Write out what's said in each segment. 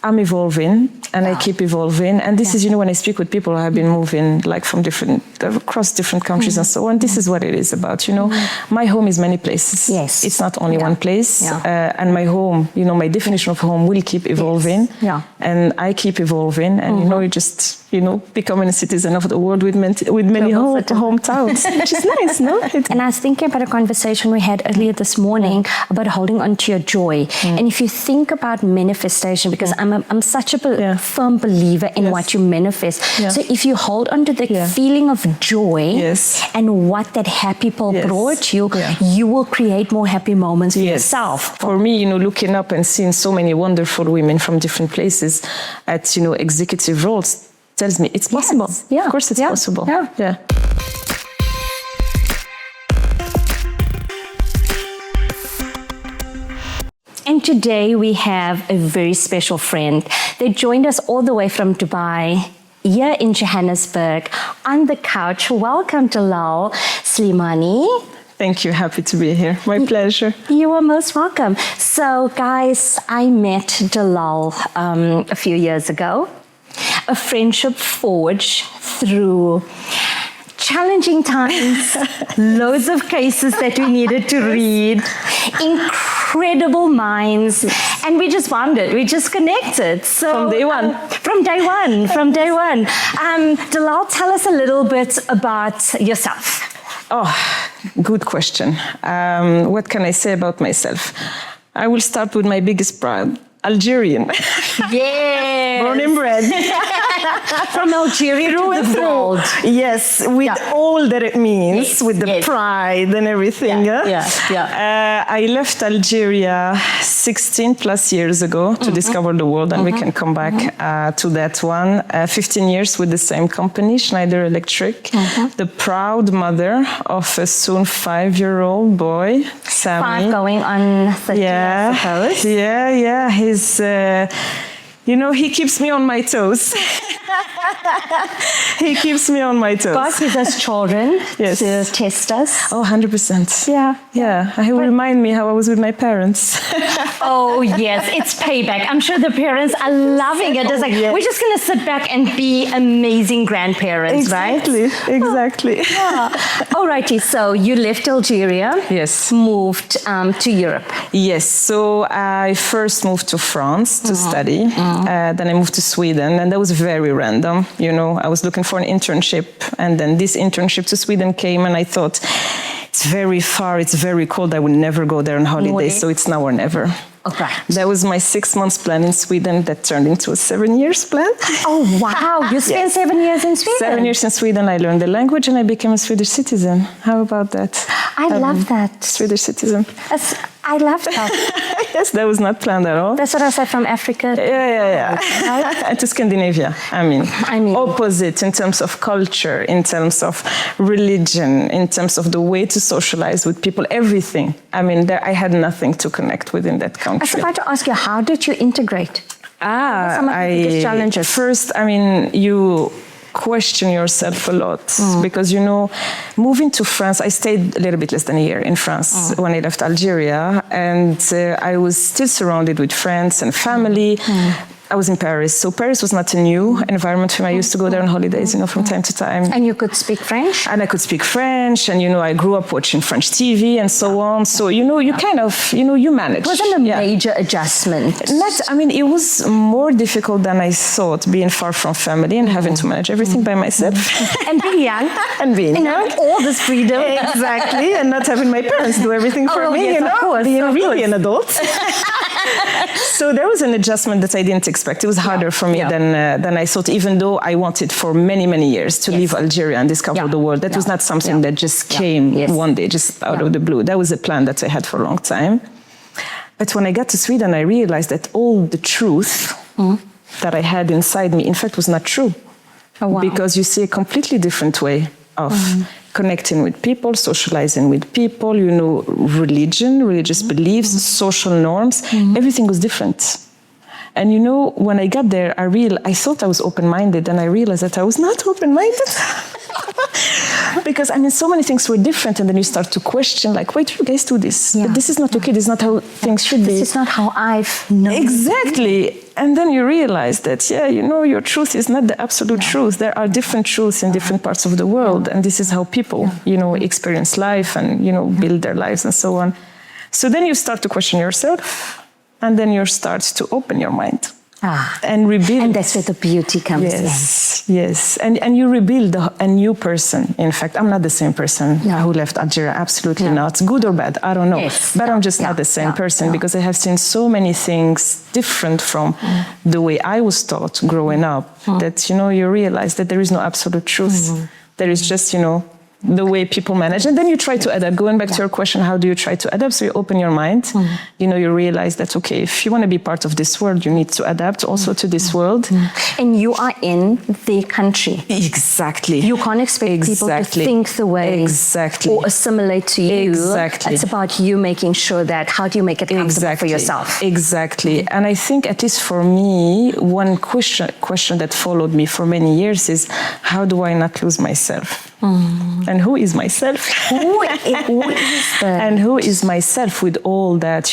I'm evolving, and I keep evolving. And this is, when I speak with people who have been moving like from across different countries and so on, this is what it is about, My home is many places. Yes. It's not only one place. Yeah. And my home, my definition of home will keep evolving. Yes. Yeah. And I keep evolving. And, you just, becoming a citizen of the world with many hometowns, which is nice, no? And I was thinking about a conversation we had earlier this morning about holding on to your joy. And if you think about manifestation, because I'm such a firm believer in what you manifest. Yeah. So if you hold on to the feeling of joy and what that happy people brought you, you will create more happy moments for yourself. For me, looking up and seeing so many wonderful women from different places at, executive roles tells me it's possible. Yes. Yeah. Of course it's possible. Yeah. And today we have a very special friend. They joined us all the way from Dubai, here in Johannesburg, on the couch. Welcome, Dallal Slimani. Thank you. Happy to be here. My pleasure. You are most welcome. So, guys, I met Dallal a few years ago. A friendship forged through challenging times, loads of cases that we needed to read, incredible minds, and we just bonded, we just connected. So from day one. From day one. Dallal, tell us a little bit about yourself. Oh, good question. What can I say about myself? I will start with my biggest pride. Algerian. Yes. Born and bred. From Algeria to the world. Yes, with all that it means, with the pride and everything. I left Algeria 16 plus years ago to discover the world, and we can come back to that one. 15 years with the same company, Schneider Electric. The proud mother of a soon 5-year-old boy, Sammy. 5 going on 30, I suppose. Yeah. He's, he keeps me on my toes. He keeps me on my toes. God gives us children to test us. Oh, 100%. Yeah. He will remind me how I was with my parents. Oh, yes. It's payback. I'm sure the parents are loving it. It's like, we're just going to sit back and be amazing grandparents, right? Exactly. Alrighty. So you left Algeria. Yes. Moved to Europe. Yes. So I first moved to France to study. Then I moved to Sweden, and that was very random. I was looking for an internship, and then this internship to Sweden came, and I thought, it's very far, it's very cold, I would never go there on holiday, so it's now or never. Okay. That was my 6 months plan in Sweden that turned into a 7 years plan. Oh, wow. You spent 7 years in Sweden? 7 years in Sweden. I learned the language and I became a Swedish citizen. How about that? I love that. Swedish citizen. I love that. Yes, that was not planned at all. That's what I said, from Africa. Yeah. And to Scandinavia. I mean, opposite in terms of culture, in terms of religion, in terms of the way to socialize with people, everything. I mean, I had nothing to connect with in that country. I was about to ask you, how did you integrate? Some of the biggest challenges. First, you question yourself a lot because, moving to France, I stayed a little bit less than a year in France when I left Algeria, and I was still surrounded with friends and family. I was in Paris, so Paris was not a new environment for me. I used to go there on holidays, from time to time. And you could speak French? And I could speak French, and, I grew up watching French TV and so on. So, you kind of, you manage. It wasn't a major adjustment. It was more difficult than I thought, being far from family and having to manage everything by myself. And being young. And being young. All this freedom. Exactly, and not having my parents do everything for me, Of course, being really an adult. So there was an adjustment that I didn't expect. It was harder for me than I thought, even though I wanted for many, many years to leave Algeria and discover the world. That was not something that just came one day, just out of the blue. That was a plan that I had for a long time. But when I got to Sweden, I realized that all the truth that I had inside me, in fact, was not true. Oh, wow. Because you see a completely different way of connecting with people, socializing with people, religion, religious beliefs, social norms, everything was different. And when I got there, I thought I was open-minded, and I realized that I was not open-minded. Because, I mean, so many things were different, and then you start to question, like, why do you guys do this? But this is not okay. This is not how things should be. This is not how I've known. Exactly. And then you realize that, your truth is not the absolute truth. There are different truths in different parts of the world, and this is how people, experience life and, build their lives and so on. So then you start to question yourself, and then you start to open your mind. And rebuild. And that's where the beauty comes in. Yes. And you rebuild a new person. In fact, I'm not the same person who left Algeria. Absolutely not. Good or bad, I don't know. Yes. But I'm just not the same person because I have seen so many things different from the way I was taught growing up that, you realize that there is no absolute truth. There is just, the way people manage. And then you try to adapt. Going back to your question, how do you try to adapt? So you open your mind, you realize that, okay, if you want to be part of this world, you need to adapt also to this world. And you are in the country. Exactly. You can't expect people to think the way or assimilate to you. Exactly. It's about you making sure that, how do you make it comfortable for yourself? Exactly. And I think, at least for me, one question that followed me for many years is, how do I not lose myself? And who is myself? Who is that? And who is myself with all that,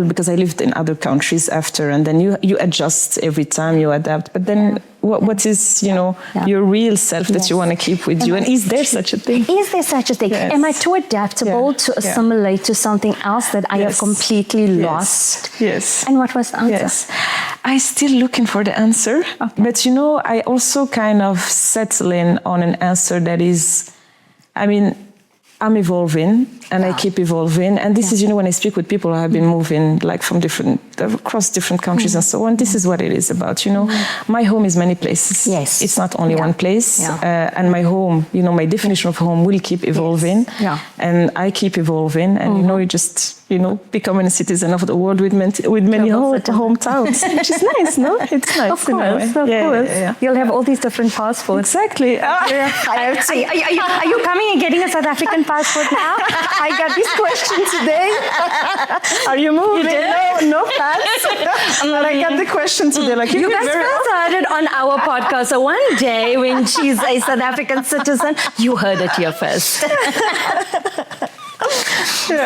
because I lived in other countries after, and then you adjust every time, you adapt. But then what is, your real self that you want to keep with you? And is there such a thing? Is there such a thing? Yes. Am I too adaptable to assimilate to something else that I have completely lost? Yes. And what was the answer? Yes. I'm still looking for the answer. Okay. But, I also kind of settle in on an answer that is, I'm evolving, and I keep evolving. And this is, when I speak with people who have been moving like across different countries and so on, this is what it is about, My home is many places. Yes. It's not only one place. And my home, my definition of home will keep evolving. Yes. And I keep evolving. And, you just, becoming a citizen of the world with many hometowns, which is nice, no? It's nice. Of course, of course. Yeah. You'll have all these different passports. Exactly. Are you coming and getting a South African passport now? I got this question today. Are you moving? You did? No pass. But I got the question today. Like, you guys first heard it on our podcast. So one day when she's a South African citizen, you heard it here first.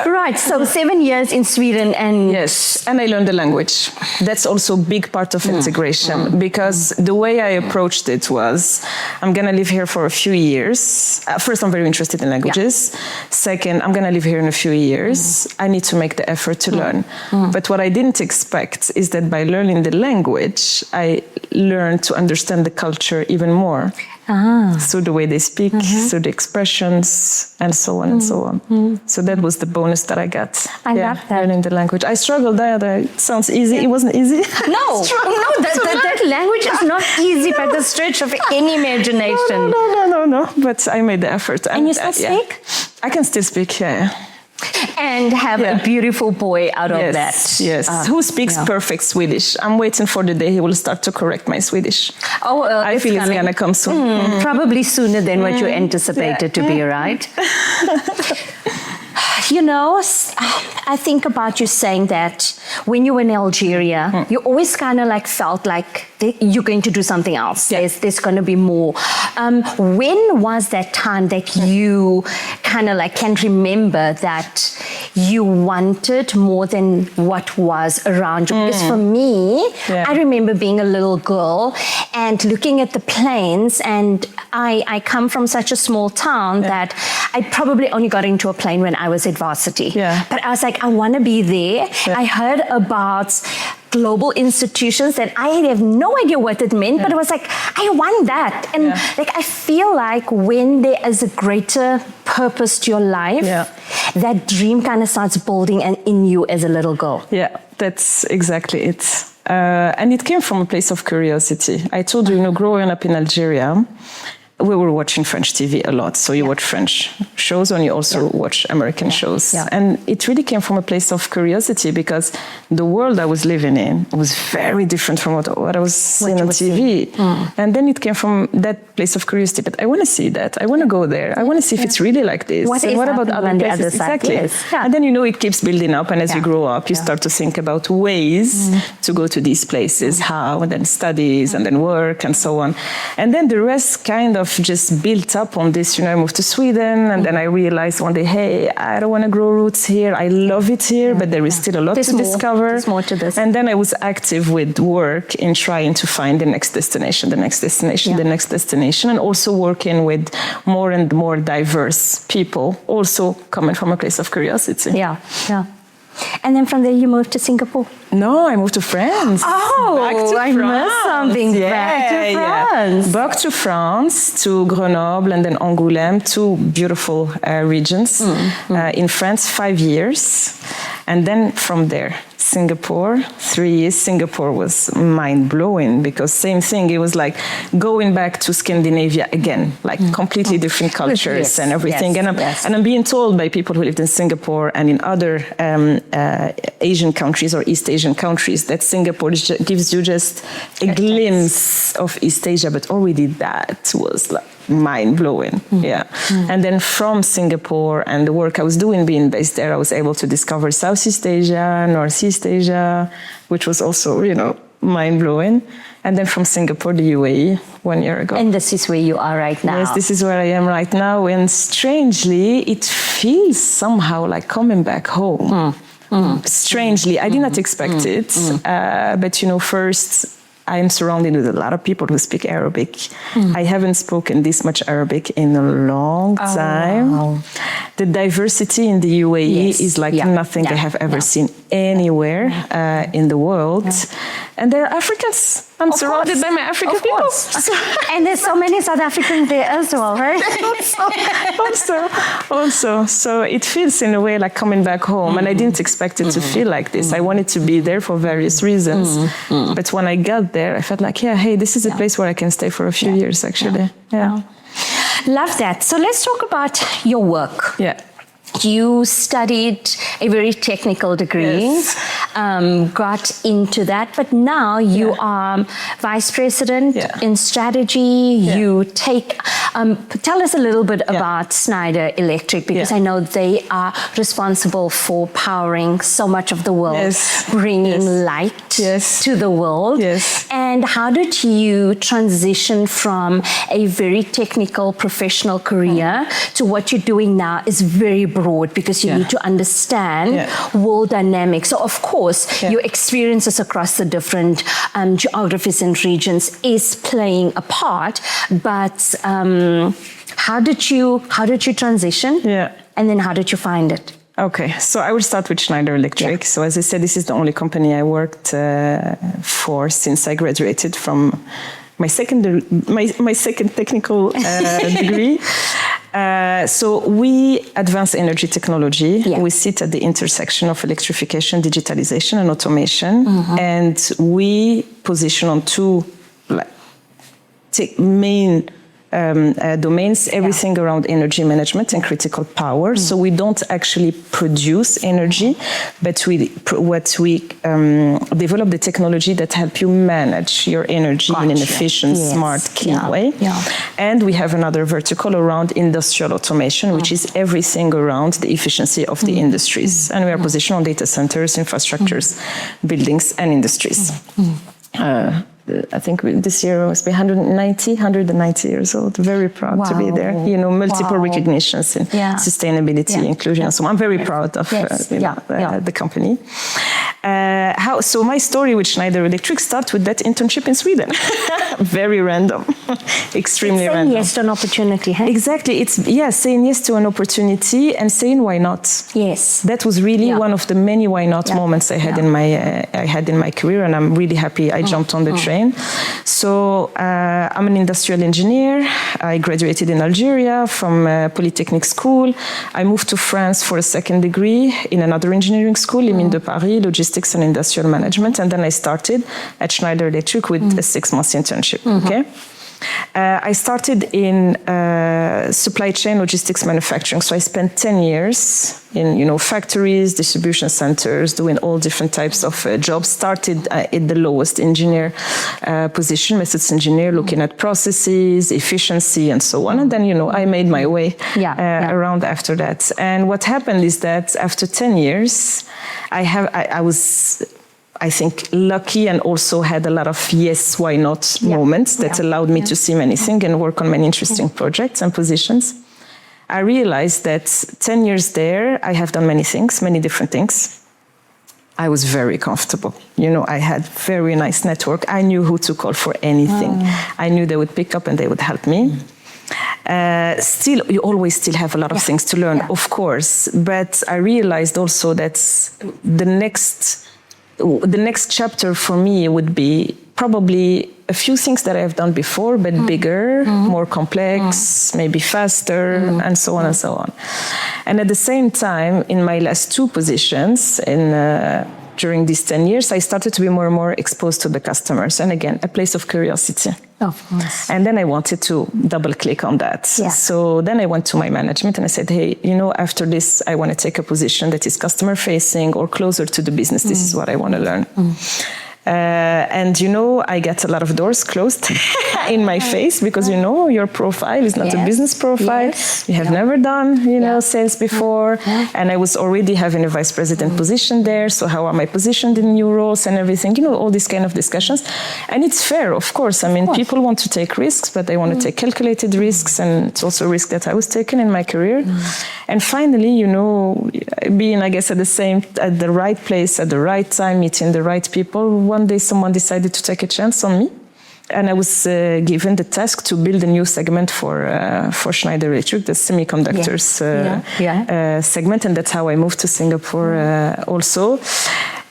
Right, so 7 years in Sweden and... Yes, and I learned the language. That's also a big part of integration because the way I approached it was, I'm going to live here for a few years. First, I'm very interested in languages. Second, I'm going to live here in a few years. I need to make the effort to learn. But what I didn't expect is that by learning the language, I learned to understand the culture even more. So the way they speak, so the expressions, and so on and so on. So that was the bonus that I got. I love that. Learning the language. I struggled there. It sounds easy. It wasn't easy. No, that language is not easy by the stretch of any imagination. No. But I made the effort. And you still speak? I can still speak, And have a beautiful boy out of that. Yes, who speaks perfect Swedish. I'm waiting for the day he will start to correct my Swedish. I feel it's going to come soon. Probably sooner than what you anticipated to be, right? I think about you saying that when you were in Algeria, you always kind of felt like you're going to do something else. There's going to be more. When was that time that you kind of can remember that you wanted more than what was around you? Because for me, I remember being a little girl and looking at the planes, and I come from such a small town that I probably only got into a plane when I was at varsity. But I was like, I want to be there. I heard about global institutions that I have no idea what it meant, but it was like, I want that. And I feel like when there is a greater purpose to your life, that dream kind of starts building in you as a little girl. Yeah, that's exactly it. And it came from a place of curiosity. I told you, growing up in Algeria, we were watching French TV a lot. So you watch French shows and you also watch American shows. And it really came from a place of curiosity because the world I was living in was very different from what I was seeing on TV. And then it came from that place of curiosity. But I want to see that. I want to go there. I want to see if it's really like this. What about other places? Exactly. And then, it keeps building up. And as you grow up, you start to think about ways to go to these places, how, and then studies, and then work, and so on. And then the rest kind of just built up on this. I moved to Sweden, and then I realized one day, hey, I don't want to grow roots here. I love it here, but there is still a lot to discover. There's more to this. And then I was active with work in trying to find the next destination, the next destination, and also working with more and more diverse people, also coming from a place of curiosity. Yeah. And then from there you moved to Singapore? No, I moved to France. Oh, I missed something. Back to France. Back to France, to Grenoble and then Angoulême, two beautiful regions in France, 5 years. And then from there, Singapore, 3 years. Singapore was mind-blowing because same thing, it was like going back to Scandinavia again, like completely different cultures and everything. And I'm being told by people who lived in Singapore and in other Asian countries or East Asian countries that Singapore gives you just a glimpse of East Asia, but already that was like mind-blowing. And then from Singapore and the work I was doing being based there, I was able to discover Southeast Asia, Northeast Asia, which was also, mind-blowing. And then from Singapore, the UAE 1 year ago. And this is where you are right now. Yes, this is where I am right now. And strangely, it feels somehow like coming back home. Strangely, I did not expect it. But, first, I'm surrounded with a lot of people who speak Arabic. I haven't spoken this much Arabic in a long time. Wow. The diversity in the UAE is like nothing I have ever seen anywhere in the world. And there are Africans. I'm surrounded by my African people. And there's so many South Africans there as well, right? also. So it feels in a way like coming back home. And I didn't expect it to feel like this. I wanted to be there for various reasons. But when I got there, I felt like, hey, this is a place where I can stay for a few years, actually. Love that. So let's talk about your work. You studied a very technical degree, got into that, but now you are vice president in strategy. You take, tell us a little bit about Schneider Electric, because I know they are responsible for powering so much of the world, bringing light to the world. And how did you transition from a very technical professional career to what you're doing now is very broad, because you need to understand world dynamics. So of course, your experiences across the different geographies and regions is playing a part, but how did you transition? And then how did you find it? Okay, so I will start with Schneider Electric. So as I said, this is the only company I worked for since I graduated from my second technical degree. So we advance energy technology. We sit at the intersection of electrification, digitalization, and automation. And we position on two main domains, everything around energy management and critical power. So we don't actually produce energy, but we develop the technology that help you manage your energy in an efficient, smart, clean way. And we have another vertical around industrial automation, which is everything around the efficiency of the industries. And we are positioned on data centers, infrastructures, buildings, and industries. I think this year must be 190 years old. Very proud to be there. Multiple recognitions in sustainability, inclusion. So I'm very proud of the company. So my story with Schneider Electric starts with that internship in Sweden. Very random, extremely random. Saying yes to an opportunity, huh? Exactly. It's saying yes to an opportunity and saying why not. Yes. That was really one of the many why not moments I had in my career, and I'm really happy I jumped on the train. So I'm an industrial engineer. I graduated in Algeria from Polytechnic School. I moved to France for a second degree in another engineering school, Mines de Paris, logistics and industrial management. And then I started at Schneider Electric with a 6-month internship. Okay. I started in supply chain logistics manufacturing. So I spent 10 years in factories, distribution centers, doing all different types of jobs. Started at the lowest engineer position, methods engineer, looking at processes, efficiency, and so on. And then I made my way around after that. And what happened is that after 10 years, I I think, lucky and also had a lot of yes, why not moments that allowed me to see many things and work on many interesting projects and positions. I realized that 10 years there, I have done many things, many different things. I was very comfortable. I had very nice network. I knew who to call for anything. I knew they would pick up and they would help me. Still, you always still have a lot of things to learn, of course. But I realized also that the next chapter for me would be probably a few things that I have done before, but bigger, more complex, maybe faster, and so on and so on. And at the same time, in my last two positions, during these 10 years, I started to be more and more exposed to the customers. And again, a place of curiosity. Of course. And then I wanted to double click on that. Yeah. So then I went to my management and I said, hey, after this, I want to take a position that is customer facing or closer to the business. This is what I want to learn. And I get a lot of doors closed in my face because your profile is not a business profile. You have never done sales before, and I was already having a vice president position there. So how am I positioned in new roles and everything? All these kind of discussions, and it's fair, of course. I mean, people want to take risks, but they want to take calculated risks, and it's also a risk that I was taking in my career. And finally, being, I guess, at the right place at the right time, meeting the right people. One day someone decided to take a chance on me, and I was given the task to build a new segment for Schneider Electric, the semiconductors segment, and that's how I moved to Singapore also.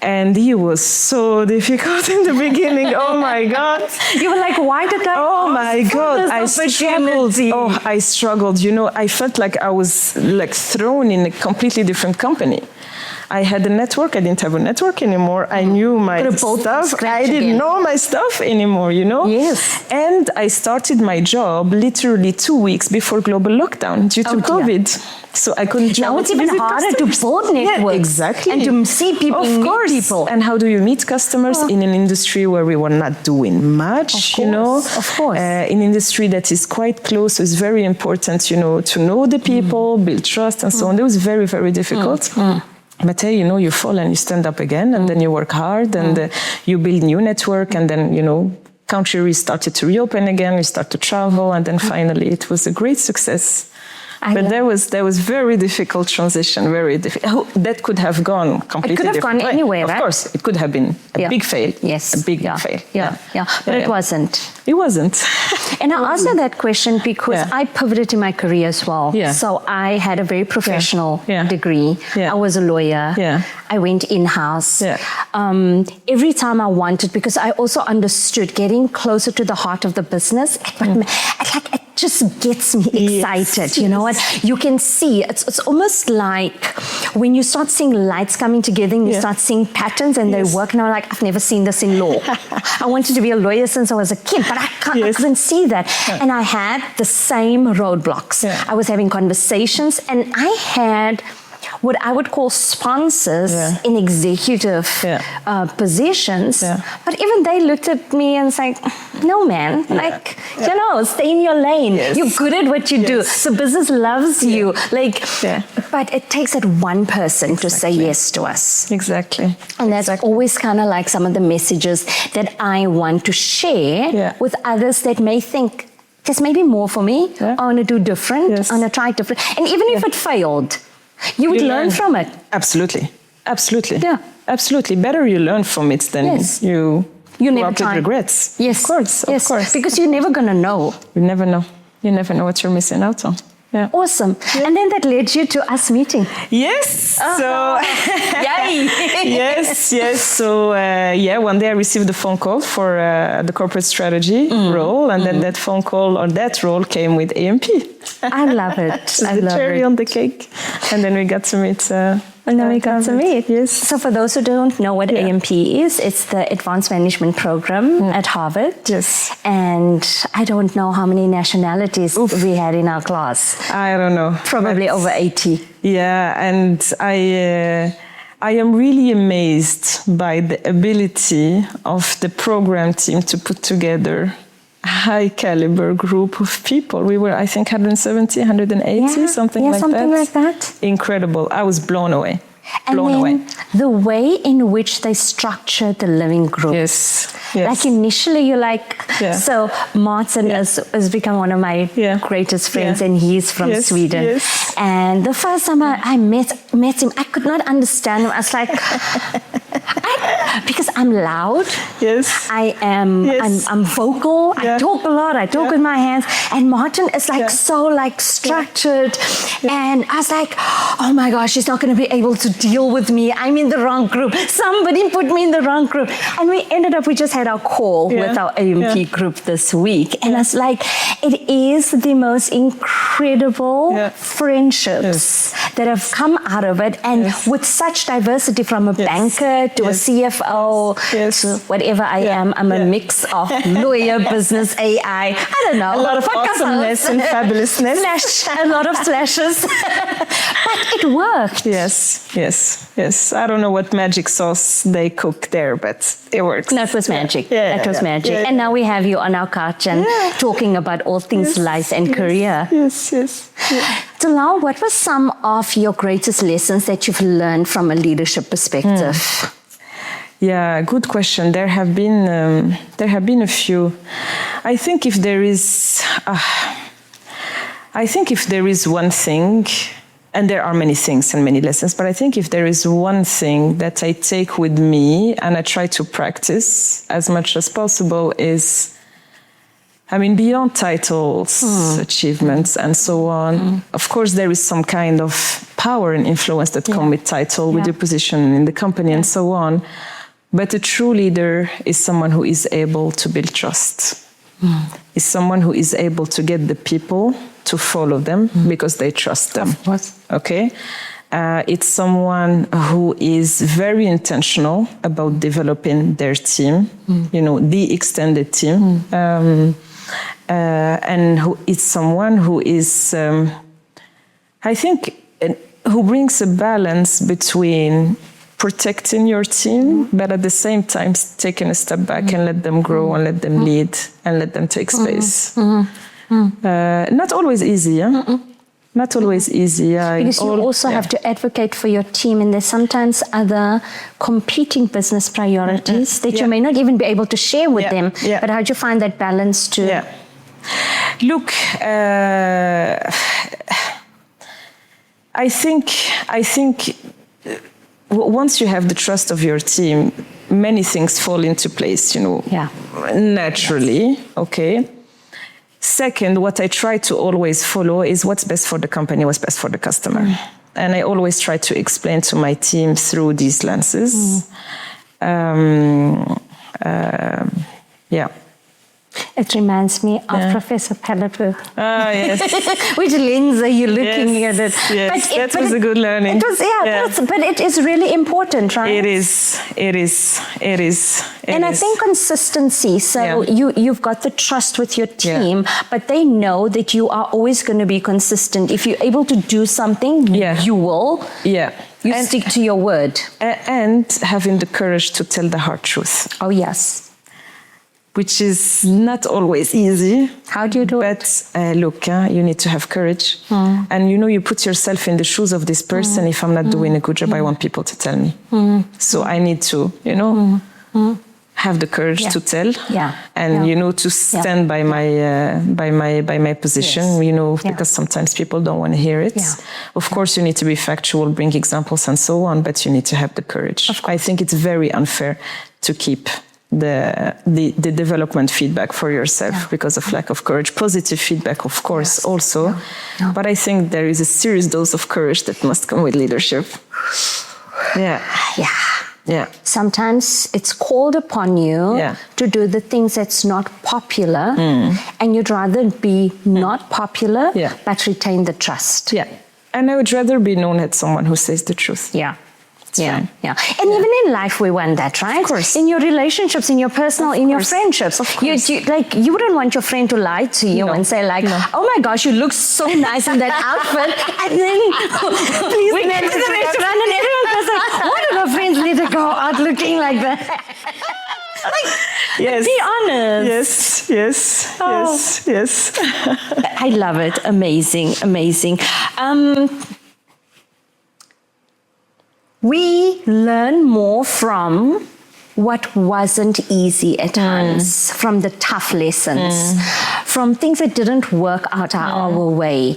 And it was so difficult in the beginning. Oh my God. You were like, why did I? Oh my God. I struggled. Oh, I struggled. I felt like I was thrown in a completely different company. I had a network. I didn't have a network anymore. I knew my stuff. I didn't know my stuff anymore, Yes. And I started my job literally 2 weeks before global lockdown due to COVID. So I couldn't travel. Now it's even harder to build networks. Yeah, exactly. And to see people, meet people. And how do you meet customers in an industry where we were not doing much, Of course. In an industry that is quite close. So it's very important, to know the people, build trust and so on. It was very, very difficult. But hey, you fall and you stand up again, and then you work hard, and you build new network, and then, country started to reopen again, we start to travel, and then finally it was a great success. But there was very difficult transition, very difficult. That could have gone completely different. It could have gone anywhere, right? Of course, it could have been a big fail. Yes. A big fail. Yeah. But it wasn't. It wasn't. And I asked her that question because I pivoted in my career as well. Yeah. So I had a very professional degree. Yeah. I was a lawyer. Yeah. I went in-house. Yeah. Every time I wanted, because I also understood getting closer to the heart of the business, it just gets me excited, you know what? You can see, it's almost like when you start seeing lights coming together and you start seeing patterns and they work, and I'm like, I've never seen this in law. I wanted to be a lawyer since I was a kid, but I couldn't see that. And I had the same roadblocks. I was having conversations, and I had what I would call sponsors in executive positions. But even they looked at me and said, no, man, stay in your lane. You're good at what you do. So business loves you. But it takes that one person to say yes to us. Exactly. And that's always kind of like some of the messages that I want to share with others that may think, there's maybe more for me. I want to do different. I want to try different. And even if it failed, you would learn from it. Absolutely. Yeah. Absolutely. Better you learn from it than you never try. Regrets. Yes. Of course. Because you're never going to know. You never know. You never know what you're missing out on. Yeah. Awesome. Yeah. And then that led you to us meeting. Yes. So, yay. yes. So, one day I received a phone call for the corporate strategy role, and then that phone call or that role came with AMP. I love it. The cherry on the cake. And then we got to meet. Yes. So for those who don't know what AMP is, it's the Advanced Management Program at Harvard. Yes. And I don't know how many nationalities we had in our class. I don't know. Probably over 80. Yeah, and I am really amazed by the ability of the program team to put together a high caliber group of people. We were, I think, 170, 180, something like that. Something like that. Incredible. I was blown away. blown away. The way in which they structure the living group. Yes. Like initially you're like, so Martin has become one of my greatest friends and he's from Sweden. Yes. And the first time I met him, I could not understand him. I was like, because I'm loud. Yes. I am, I'm vocal. I talk a lot. I talk with my hands. And Martin is like so like structured. And I was like, oh my gosh, he's not going to be able to deal with me. I'm in the wrong group. Somebody put me in the wrong group. And we just had our call with our AMP group this week. And I was like, it is the most incredible friendships that have come out of it. And with such diversity from a banker to a CFO to whatever I am. I'm a mix of lawyer, business, AI. I don't know. A lot of awesomeness and fabulousness. A lot of flashes. But it worked. Yes. I don't know what magic sauce they cook there, but it works. No, it was magic. It was magic. And now we have you on our couch and talking about all things life and career. Yes. Dallal, what were some of your greatest lessons that you've learned from a leadership perspective? Yeah, good question. There have been a few. I think if there is one thing, and there are many things and many lessons, but I think if there is one thing that I take with me and I try to practice as much as possible is, beyond titles, achievements, and so on, of course, there is some kind of power and influence that come with title, with your position in the company, and so on. But a true leader is someone who is able to build trust. Is someone who is able to get the people to follow them because they trust them. Of course. Okay? It's someone who is very intentional about developing their team, the extended team. And it's someone who is, I think, who brings a balance between protecting your team, but at the same time taking a step back and let them grow and let them lead and let them take space. Not always easy, Not always easy. Because you also have to advocate for your team, and there's sometimes other competing business priorities that you may not even be able to share with them. But how do you find that balance to? Look, I think once you have the trust of your team, many things fall into place, naturally, okay? Second, what I try to always follow is what's best for the company, what's best for the customer. And I always try to explain to my team through these lenses. It reminds me of Professor Pellepeu. Yes. Which lens are you looking at it? Yes, that was a good learning. It was, but it is really important, right? It is. And I think consistency. So you've got the trust with your team, but they know that you are always going to be consistent. If you're able to do something, you will. You stick to your word. And having the courage to tell the hard truth. Oh, yes. Which is not always easy. How do you do it? But look, you need to have courage. And you put yourself in the shoes of this person. If I'm not doing a good job, I want people to tell me. So I need to, have the courage to tell. And, to stand by my position, because sometimes people don't want to hear it. Of course, you need to be factual, bring examples and so on, but you need to have the courage. I think it's very unfair to keep the development feedback for yourself because of lack of courage. Positive feedback, of course, also. But I think there is a serious dose of courage that must come with leadership. Sometimes it's called upon you to do the things that's not popular, and you'd rather be not popular, but retain the trust. And I would rather be known as someone who says the truth. And even in life we want that, right? Of course. In your relationships, in your personal, in your friendships. Of course. You wouldn't want your friend to lie to you and say oh my gosh, you look so nice in that outfit. And then we get to the restaurant and everyone goes why do our friends let her go out looking like that? Be honest. Yes. I love it. Amazing. we learn more from what wasn't easy at times, from the tough lessons, from things that didn't work out our way.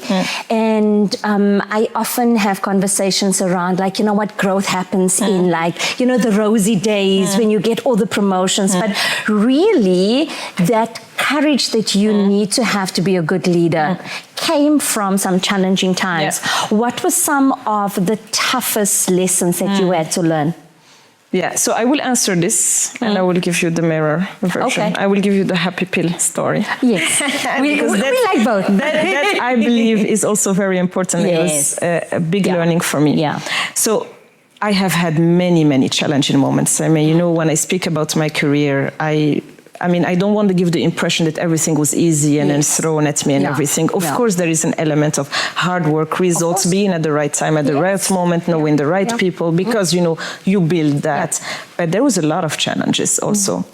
And I often have conversations around, like, you know what, growth happens in, like, you know, the rosy days when you get all the promotions. But really, that courage that you need to have to be a good leader came from some challenging times. What were some of the toughest lessons that you had to learn? Yeah, so I will answer this, and I will give you the mirror version. Okay. I will give you the happy pill story. Yes, we like both. That I believe is also very important. It was a big learning for me. Yeah. So I have had many, many challenging moments. I mean, you know, when I speak about my career, I mean, I don't want to give the impression that everything was easy and then thrown at me and everything. Of course, there is an element of hard work, results, being at the right time, at the right moment, knowing the right people, because, you know, you build that. But there was a lot of challenges also.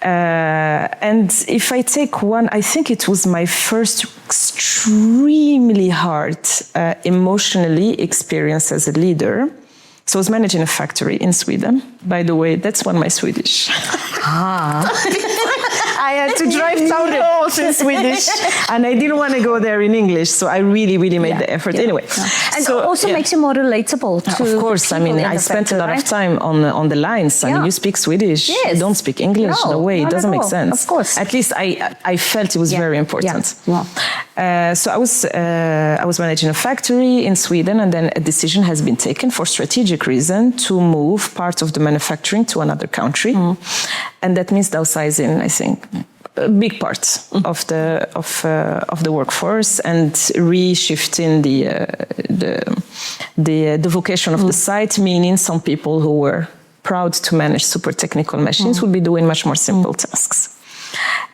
And if I take one, I think it was my first extremely hard emotionally experience as a leader. So I was managing a factory in Sweden. By the way, that's my Swedish. I had to drive down the halls in Swedish, and I didn't want to go there in English, so I really, really made the effort. Anyway, and so, also makes you more relatable to of course. I mean, I spent a lot of time on the lines. I mean, you speak Swedish, you don't speak English. No way, it doesn't make sense. Of course. At least I felt it was very important. So I was managing a factory in Sweden, and then a decision has been taken for strategic reason to move part of the manufacturing to another country, and that means downsizing, I think, a big part of the workforce, and reshifting the vocation of the site, meaning some people who were proud to manage super technical machines would be doing much more simple tasks.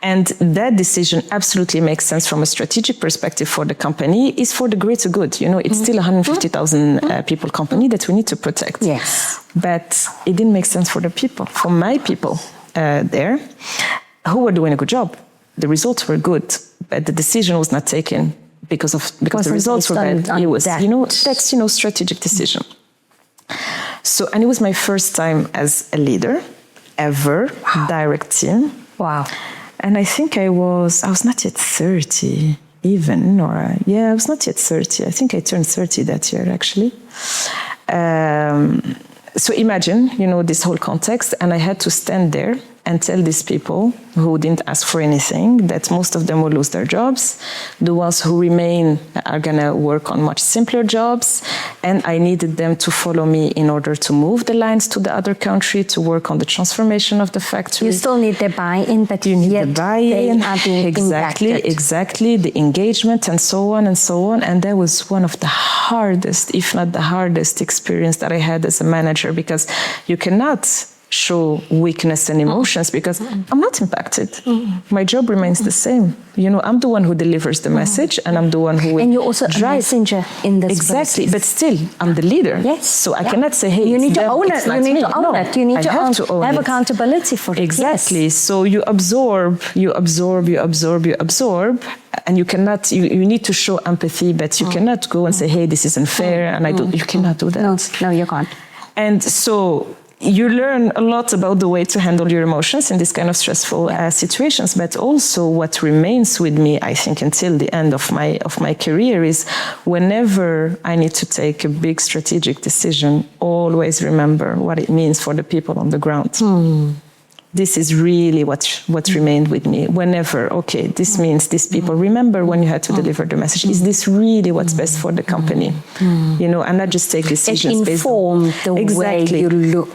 And that decision absolutely makes sense from a strategic perspective for the company, is for the greater good. You know, it's still a 150,000 people company that we need to protect. Yes. But it didn't make sense for the people, for my people there, who were doing a good job. The results were good, but the decision was not taken because the results were bad. It was, that's, strategic decision. So, and it was my first time as a leader, ever, directing. Wow. And I think I was not yet 30 even, I was not yet 30. I think I turned 30 that year, actually. So imagine, this whole context, and I had to stand there and tell these people who didn't ask for anything that most of them will lose their jobs. The ones who remain are gonna work on much simpler jobs, and I needed them to follow me in order to move the lines to the other country, to work on the transformation of the factory. You still need their buy-in, but you need the buy-in. They are being Exactly, the engagement and so on and so on. And that was one of the hardest, if not the hardest experience that I had as a manager, because you cannot show weakness and emotions because I'm not impacted. My job remains the same. I'm the one who delivers the message, and I'm the one who and you're also a messenger in this process. But still, I'm the leader. Yes. So I cannot say, hey, you need to own it. You need to own it. You need to have accountability for it. Exactly. Yes. So you absorb, and you cannot. You need to show empathy, but you cannot go and say, hey, this isn't fair, and you cannot do that. No, you can't. And so you learn a lot about the way to handle your emotions in this kind of stressful situations, but also what remains with me, I think, until the end of my career is whenever I need to take a big strategic decision, always remember what it means for the people on the ground. This is really what remained with me. Whenever, this means these people. Remember when you had to deliver the message. Is this really what's best for the company? And not just take decisions based on the way you look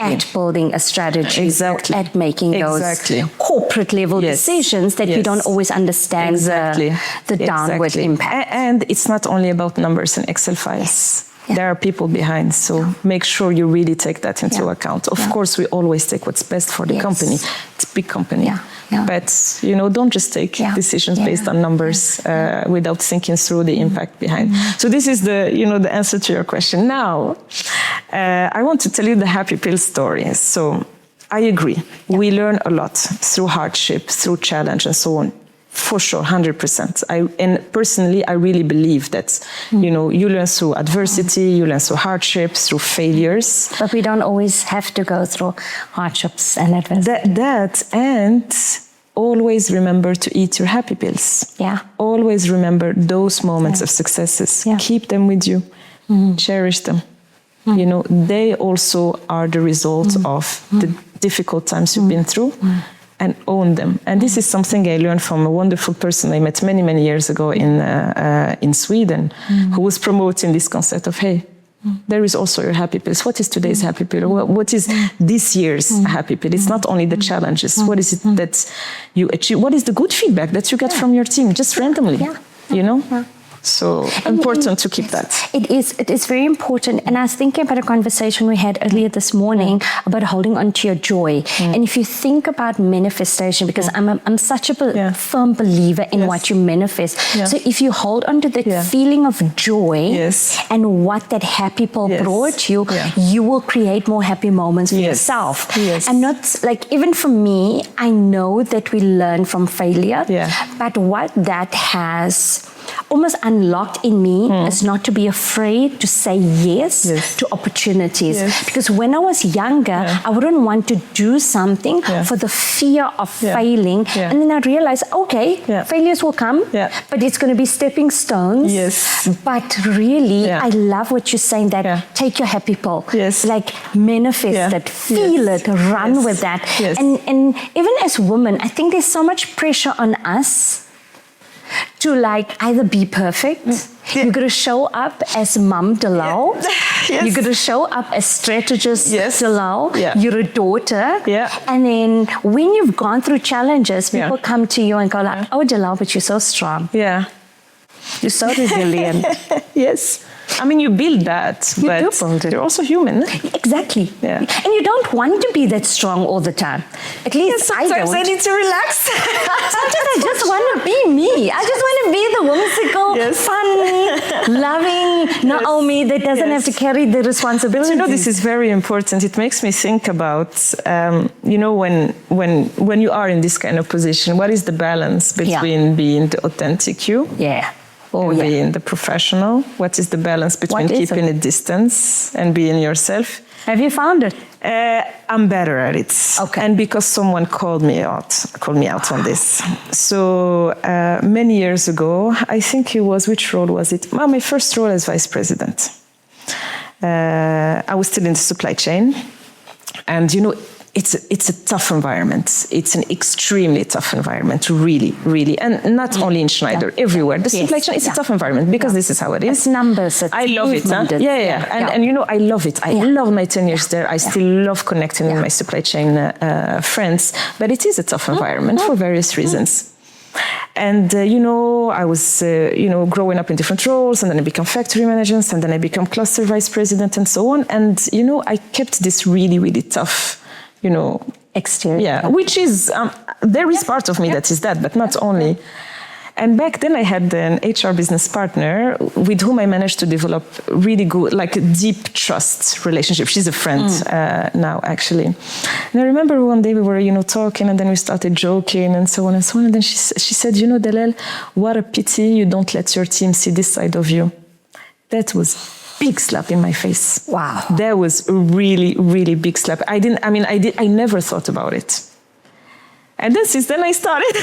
at building a strategy, at making those corporate level decisions that you don't always understand the downward impact. And it's not only about numbers and Excel files. There are people behind, so make sure you really take that into account. Of course, we always take what's best for the company. It's a big company. But, don't just take decisions based on numbers without thinking through the impact behind. So this is the answer to your question. Now, I want to tell you the happy pill story. So I agree. We learn a lot through hardship, through challenge, and so on. For sure, 100%. And personally, I really believe that, you know, you learn through adversity, you learn through hardships, through failures. But we don't always have to go through hardships and adversity. And always remember to eat your happy pills. Yeah. Always remember those moments of successes. Yeah. Keep them with you. Cherish them. You know, they also are the result of the difficult times you've been through. And own them. And this is something I learned from a wonderful person I met many, many years ago in Sweden, who was promoting this concept of, hey, there is also your happy pills. What is today's happy pill? What is this year's happy pill? It's not only the challenges. What is it that you achieve? What is the good feedback that you get from your team, just randomly, you know? Yeah. So important to keep that. It is very important. And I was thinking about a conversation we had earlier this morning about holding on to your joy. And if you think about manifestation, because I'm such a firm believer in what you manifest. So if you hold on to the feeling of joy and what that happy pill brought you, you will create more happy moments for yourself. And not like, even for me, I know that we learn from failure, but what that has almost unlocked in me is not to be afraid to say yes to opportunities. Because when I was younger, I wouldn't want to do something for the fear of failing. And then I realized, okay, failures will come, but it's going to be stepping stones. But really, I love what you're saying, that take your happy pill, like manifest it, feel it, run with that. And even as women, I think there's so much pressure on us to like either be perfect. You're going to show up as Mom Dallal. You're going to show up as strategist Dallal. You're a daughter. And then when you've gone through challenges, people come to you and go like, oh, Dallal, but you're so strong. You're so resilient. I mean, you build that, but do build it. You're also human. Exactly. And you don't want to be that strong all the time. At least I don't. Sometimes I need to relax. Sometimes I just want to be me. I just want to be the whimsical, fun, loving Naomi that doesn't have to carry the responsibility. You know, this is very important. It makes me think about, you know, when you are in this kind of position, what is the balance between being the authentic you? Being the professional? What is the balance between keeping a distance and being yourself? Have you found it? I'm better at it. And because someone called me out on this. So many years ago, I think it was, which role was it? Well, my first role as vice president. I was still in the supply chain. And, you know, it's a tough environment. It's an extremely tough environment, really, really. And not only in Schneider, everywhere. The supply chain is a tough environment because this is how it is. It's numbers. I love it. And you know, I love it. I love my 10 years there. I still love connecting with my supply chain friends. But it is a tough environment for various reasons. And, you know, I was, you know, growing up in different roles, and then I became factory manager, and then I became cluster vice president and so on. And, you know, I kept this really, really tough, you know, exterior. Which is, there is part of me that is that, but not only. And back then I had an HR business partner with whom I managed to develop really good, like a deep trust relationship. She's a friend now, actually. And I remember one day we were, you know, talking, and then we started joking and so on and so on. And then she said, you know, Dallal, what a pity you don't let your team see this side of you. That was big slap in my face. Wow. That was a really, really big slap. I never thought about it. And then since then I started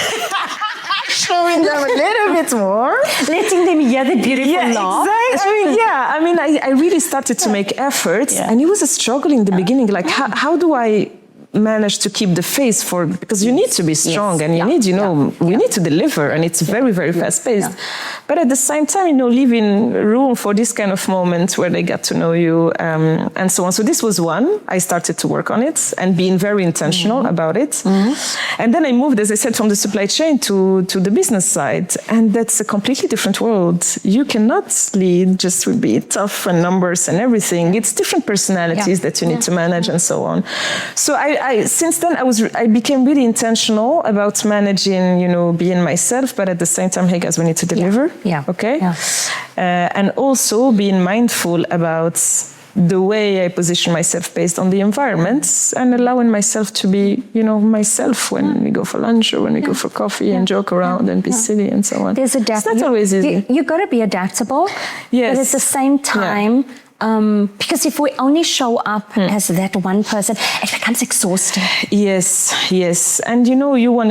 showing them a little bit more. Letting them hear the beautiful laugh. Exactly. I mean, I really started to make efforts. And it was a struggle in the beginning. Like, how do I manage to keep the face because you need to be strong and you need, you know, we need to deliver, and it's very, very fast paced. But at the same time, you know, leaving room for this kind of moment where they get to know you and so on. So this was one. I started to work on it and being very intentional about it. And then I moved, as I said, from the supply chain to the business side. And that's a completely different world. You cannot lead just with be tough and numbers and everything. It's different personalities that you need to manage and so on. So since then I became really intentional about managing, you know, being myself, but at the same time, hey guys, we need to deliver. And also being mindful about the way I position myself based on the environments and allowing myself to be, myself when we go for lunch or when we go for coffee and joke around and be silly and so on. There's it's not always easy. You got to be adaptable. Yes. But at the same time, because if we only show up as that one person, it becomes exhausting. Yes. And you want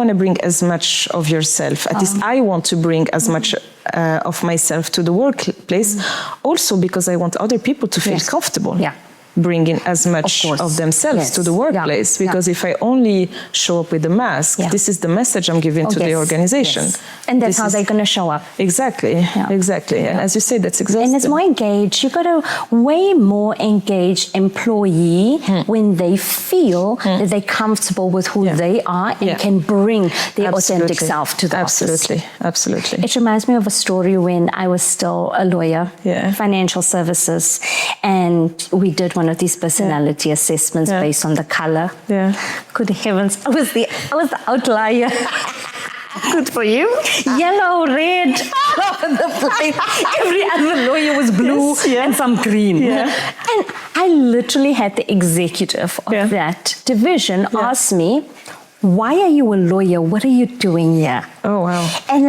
to bring as much of yourself. At least I want to bring as much of myself to the workplace, also because I want other people to feel comfortable. Yeah. Bringing as much of themselves to the workplace, because if I only show up with a mask, this is the message I'm giving to the organization. Yes. And that's how they're going to show up. Exactly. And as you say, that's exhausting. And it's more engaged. You got a way more engaged employee when they feel that they're comfortable with who they are and can bring their authentic self to the office. Absolutely. It reminds me of a story when I was still a lawyer, financial services, and we did one of these personality assessments based on the color. Good heavens, I was the outlier. Good for you. Yellow, red, all over the place. Every other lawyer was blue and some green. And I literally had the executive of that division ask me, why are you a lawyer? What are you doing here? Oh, wow. And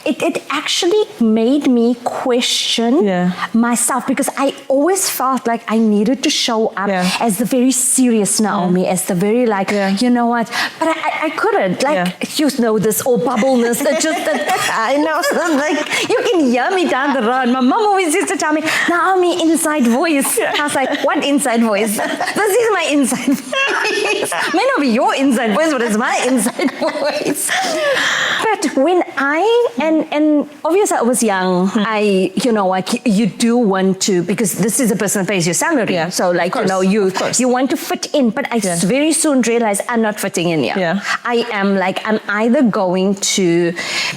it actually made me question myself, because I always felt like I needed to show up as the very serious Naomi, as the very you know what? But I couldn't. You know, this all bubbleness that just, I know, you can hear me down the road. My mom always used to tell me, Naomi, inside voice. I was like, what inside voice? This is my inside voice. May not be your inside voice, but it's my inside voice. But when and obviously I was young, you do want to, because this is the person that pays your salary. So you want to fit in, but I very soon realized I'm not fitting in here. I'm either going to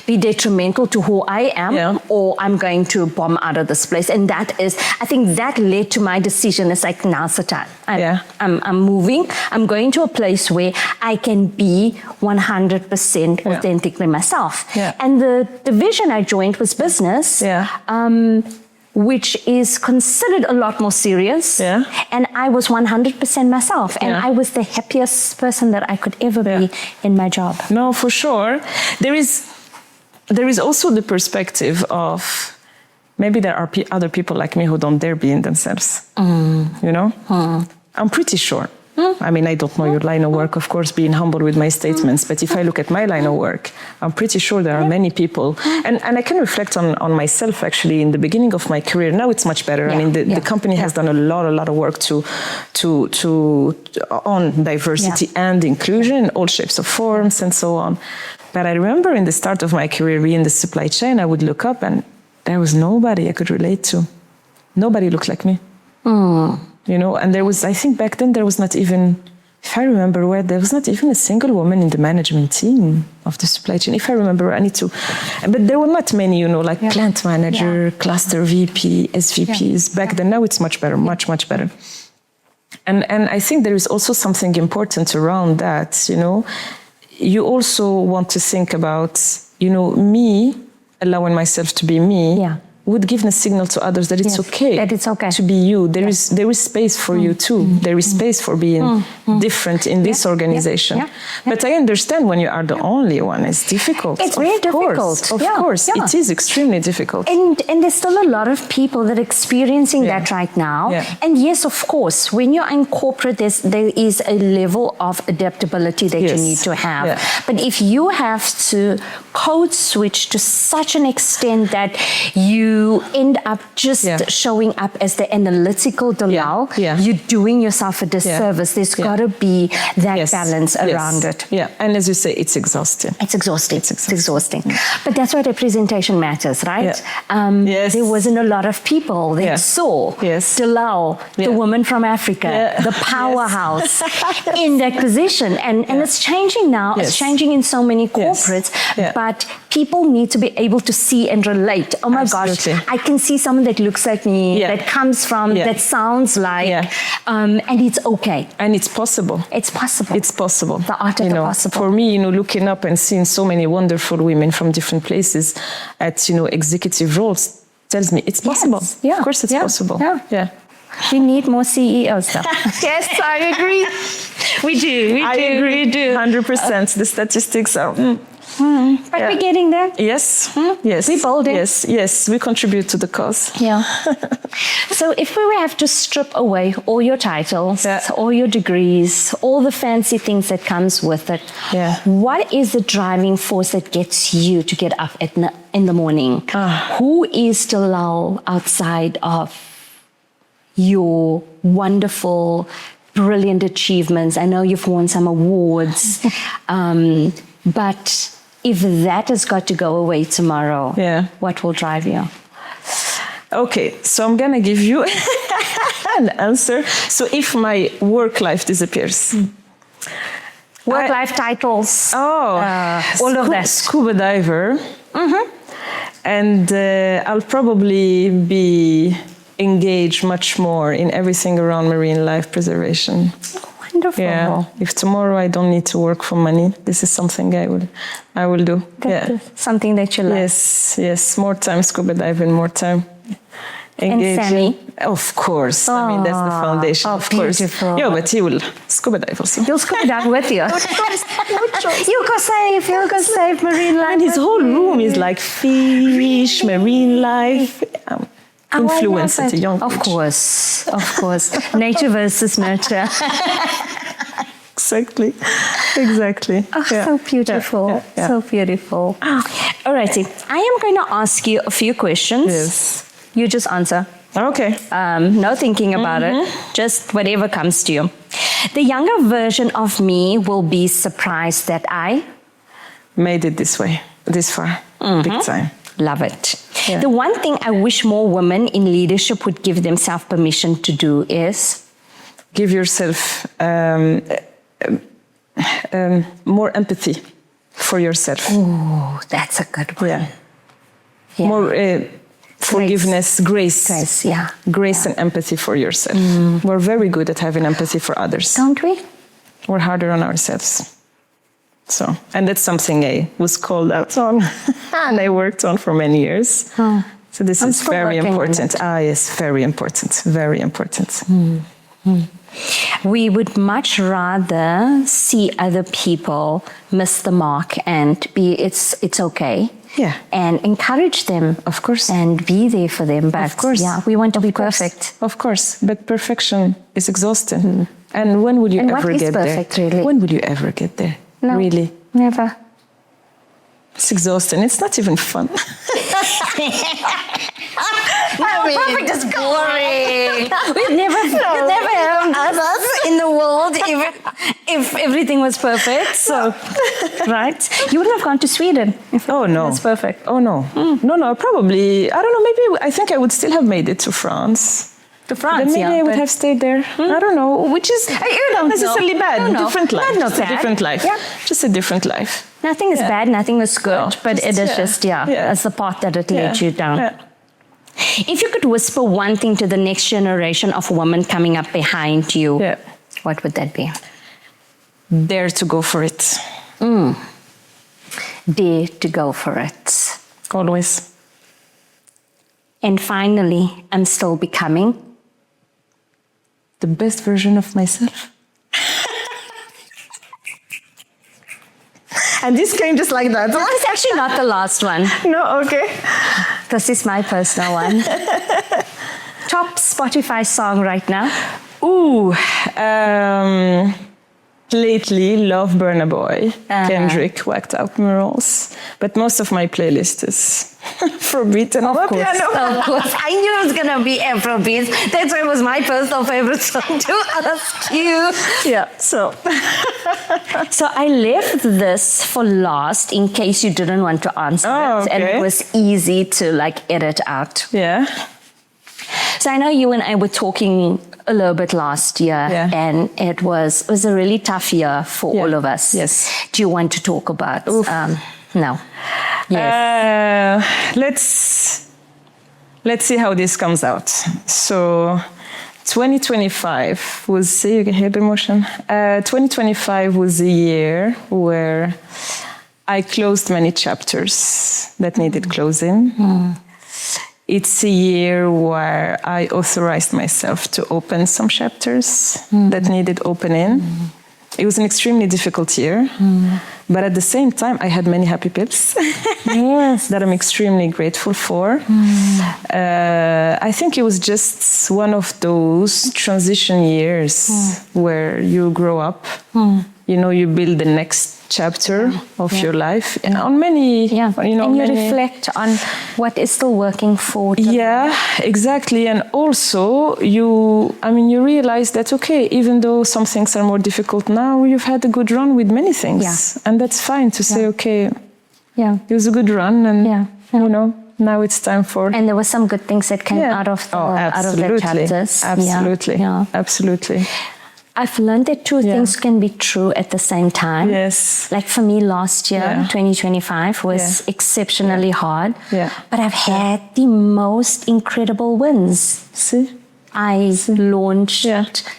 be detrimental to who I am or I'm going to bomb out of this place. And I think that led to my decision. It's like, now's the time. I'm moving. I'm going to a place where I can be 100% authentically myself. And the division I joined was business, which is considered a lot more serious. And I was 100% myself. And I was the happiest person that I could ever be in my job. No, for sure. There is also the perspective of maybe there are other people like me who don't dare be in themselves. I'm pretty sure. I mean, I don't know your line of work, of course, being humble with my statements, but if I look at my line of work, I'm pretty sure there are many people, and I can reflect on myself actually in the beginning of my career. Now it's much better. I mean, the company has done a lot of work on diversity and inclusion in all shapes of forms and so on. But I remember in the start of my career, in the supply chain, I would look up and there was nobody I could relate to. Nobody looked like me. And there was, I think back then there was not even, if I remember well, there was not even a single woman in the management team of the supply chain. If I remember, but there were not many, plant manager, cluster VP, SVPs. Back then, now it's much better, much better. And I think there is also something important around that, You also want to think about, me allowing myself to be me. Would give a signal to others that it's okay. That it's okay to be you. There is space for you too. There is space for being different in this organization. But I understand when you are the only one, it's difficult. It's very difficult. Of course, it is extremely difficult. And there's still a lot of people that are experiencing that right now. And yes, of course, when you're in corporate, there is a level of adaptability that you need to have. But if you have to code switch to such an extent that you end up just showing up as the analytical Dallal, you're doing yourself a disservice. There's got to be that balance around it. And as you say, it's exhausting. It's exhausting. But that's why representation matters, right? There wasn't a lot of people that saw Dallal, the woman from Africa, the powerhouse, in that position. And it's changing now. It's changing in so many corporates. But people need to be able to see and relate. Oh my gosh, I can see someone that looks like me, that comes from, that sounds like, and it's okay. And it's possible. It's possible. It's possible. The art of the possible. For me, looking up and seeing so many wonderful women from different places at, executive roles tells me it's possible. Of course it's possible. We need more CEOs though. Yes, I agree. We do. I agree. 100%. The statistics are. But we're getting there. Yes. Yes. We building. Yes. We contribute to the cause. Yeah. So if we have to strip away all your titles, all your degrees, all the fancy things that comes with it, what is the driving force that gets you to get up in the morning? Who is Dallal outside of your wonderful, brilliant achievements? I know you've won some awards, but if that has got to go away tomorrow, what will drive you? Okay, so I'm gonna give you an answer. So if my work life disappears, work life titles, all of that, scuba diver, and I'll probably be engaged much more in everything around marine life preservation. Wonderful. Yeah. If tomorrow I don't need to work for money, this is something I will do. Something that you love. Yes. More time scuba diving, more time engaging. And Sammy? Of course. I mean, that's the foundation. Of course. Beautiful. Yeah, but he will scuba dive also. You'll scuba dive with you. No choice. You go save marine life. And his whole room is like fish, marine life. Influence at a young age. Of course. Nature versus nurture. Exactly. So beautiful. So beautiful. Alrighty. I am going to ask you a few questions. Yes. You just answer. Okay. No thinking about it. Just whatever comes to you. The younger version of me will be surprised that I made it this far. Big time. Love it. Yeah. The one thing I wish more women in leadership would give themselves permission to do is give yourself more empathy for yourself. Oh, that's a good one. Yeah. More forgiveness, grace. Grace and empathy for yourself. We're very good at having empathy for others. Don't we? We're harder on ourselves. So, and that's something I was called out on and I worked on for many years. So this is very important. Yes, very important. Very important. We would much rather see other people miss the mark and it's okay. Yeah. And encourage them. Of course. And be there for them. But of course. Yeah, we want to be perfect. Of course. But perfection is exhausting. And when will you ever get perfect, there? Really? When will you ever get there? No, really? Never. It's exhausting. It's not even fun. Perfect is boring. We'd never have others in the world if everything was perfect. So, right? You wouldn't have gone to Sweden if it was perfect. Oh, no. No, probably. I don't know. Maybe I think I would still have made it to France. Then maybe I would have stayed there. I don't know, which is not necessarily bad. Different life. Not a different life. Yeah. Just a different life. Nothing is bad, nothing is good, but it is just, that's the path that it led you down. Yeah. If you could whisper one thing to the next generation of women coming up behind you, what would that be? Dare to go for it. Dare to go for it. Always. And finally, I'm still becoming the best version of myself. And this came just like that. This is actually not the last one. No, okay. This is my personal one. Top Spotify song right now? Lately, Love Burna Boy, Kendrick, Whacked Out Murals. But most of my playlist is Afrobeat and piano. Of course. I knew it was going to be Afrobeat. That's why it was my personal favorite song to ask you. Yeah, so. So I left this for last in case you didn't want to answer it. And it was easy to edit out. Yeah. So I know you and I were talking a little bit last year, and it was a really tough year for all of us. Yes. Do you want to talk about? No. Yes. Let's see how this comes out. So, 2025 was. See, you can hear the emotion. 2025 was a year where I closed many chapters that needed closing. it's a year where I authorized myself to open some chapters that needed opening. It was an extremely difficult year, but at the same time, I had many happy pips that I'm extremely grateful for. I think it was just one of those transition years where you grow up, you know, you build the next chapter of your life on many, you know, and you reflect on what is still working for you. Yeah, exactly. And also you realize that, okay, even though some things are more difficult now, you've had a good run with many things. And that's fine to say, okay, it was a good run, and you know, now it's time for... And there were some good things that came out of the chapters. Absolutely. Absolutely. I've learned that two things can be true at the same time. Yes. Like for me, last year, 2025, was exceptionally hard. But I've had the most incredible wins. See? I launched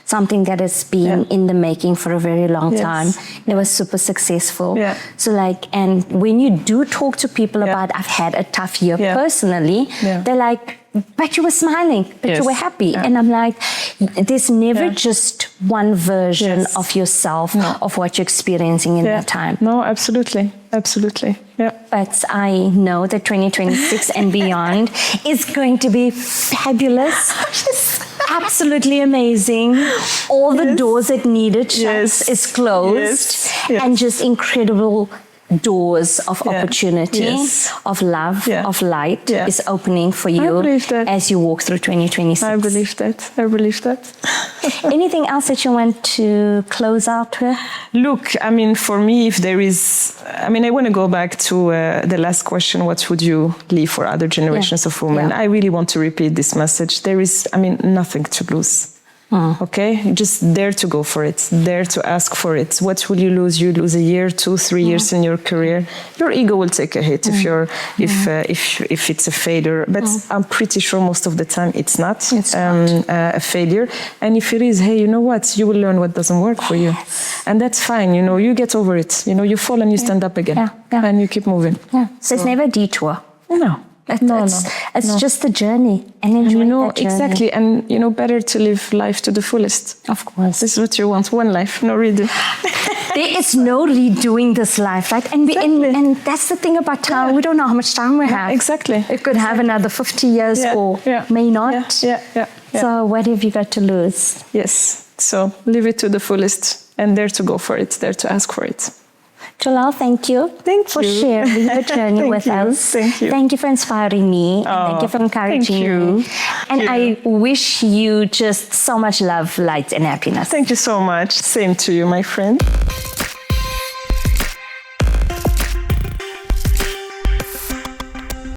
something that has been in the making for a very long time. It was super successful. So like, and when you do talk to people about, I've had a tough year personally, they're like, but you were smiling, but you were happy. And I'm like, there's never just one version of yourself, of what you're experiencing in that time. No, absolutely. Absolutely. Yeah. But I know that 2026 and beyond is going to be fabulous. Absolutely amazing. All the doors that needed shut is closed. And just incredible doors of opportunity, of love, of light is opening for you as you walk through 2026. I believe that. I believe that. Anything else that you want to close out with? Look, I mean, for me, if there is, I mean, I want to go back to the last question, what would you leave for other generations of women? I really want to repeat this message. There is, I mean, nothing to lose. Okay, just dare to go for it, dare to ask for it. What will you lose? You lose a year, 2, 3 years in your career. Your ego will take a hit if you're if it's a failure. But I'm pretty sure most of the time it's not a failure. And if it is, hey, you know what? You will learn what doesn't work for you, and that's fine. You know, you get over it. You know, you fall and you stand up again, and you keep moving. So it's never a detour. No. It's just the journey, and enjoy that journey. Exactly, and you know, better to live life to the fullest. Of course, this is what you want: one life, no redo. There is no redoing this life, right? And and that's the thing about time. We don't know how much time we have. Exactly, it could have another 50 years or may not. So what have you got to lose? Yes. So live it to the fullest, and dare to go for it. Dare to ask for it. Dallal, thank you for sharing your journey with us. Thank you. Thank you for inspiring me. Thank you for encouraging me. And I wish you just so much love, light, and happiness. Thank you so much. Same to you, my friend.